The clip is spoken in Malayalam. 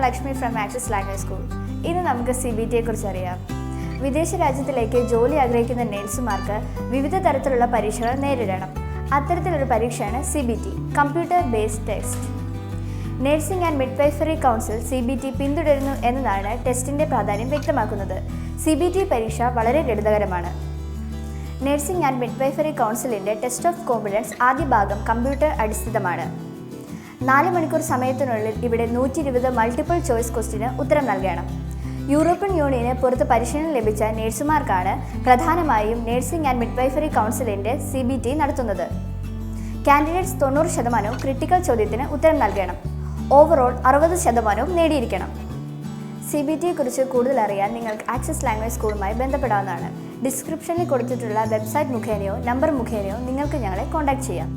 Lakshmi from Access Language School. ഇന്ന് നമുക്ക് CBT കുറിച്ച് അറിയാം. വിദേശ രാജ്യത്തിലേക്ക് ജോലി ആഗ്രഹിക്കുന്ന നേഴ്സുമാർക്ക് വിവിധ തരത്തിലുള്ള പരീക്ഷകൾ നേരിടണം. അത്തരത്തിലൊരു പരീക്ഷയാണ് CBT, computer based test. Nursing and midwifery council CBT പിന്തുടരുന്നു എന്നതാണ് ടെസ്റ്റിന്റെ പ്രാധാന്യം വ്യക്തമാക്കുന്നത്. CBT പരീക്ഷ വളരെ ലളിതകരമാണ്. നഴ്സിംഗ് ആൻഡ് മിഡ്വൈഫറി കൗൺസിലിന്റെ ടെസ്റ്റ് ഓഫ് കോമ്പിറ്റൻസ് ആദ്യ ഭാഗം കമ്പ്യൂട്ടർ അടിസ്ഥാനമാണ്. 4 മണിക്കൂർ സമയത്തിനുള്ളിൽ ഇവിടെ 120 മൾട്ടിപ്പിൾ ചോയ്സ് ക്വസ്റ്റിന് ഉത്തരം നൽകണം. യൂറോപ്യൻ യൂണിയന് പുറത്ത് പരിശീലനം ലഭിച്ച നേഴ്സുമാർക്കാണ് പ്രധാനമായും നഴ്സിംഗ് ആൻഡ് മിഡ്വൈഫറി കൗൺസിലിന്റെ CBT നടത്തുന്നത്. കാൻഡിഡേറ്റ്സ് 90% ക്രിട്ടിക്കൽ ചോദ്യത്തിന് ഉത്തരം നൽകണം. ഓവറോൾ 60% നേടിയിരിക്കണം. CBTയെക്കുറിച്ച് കൂടുതൽ അറിയാൻ നിങ്ങൾക്ക് ആക്സസ് ലാംഗ്വേജ് സ്കൂളുമായി ബന്ധപ്പെടാവുന്നതാണ്. ഡിസ്ക്രിപ്ഷനിൽ കൊടുത്തിട്ടുള്ള വെബ്സൈറ്റ് മുഖേനയോ നമ്പർ മുഖേനയോ നിങ്ങൾക്ക് ഞങ്ങളെ കോൺടാക്ട് ചെയ്യാം.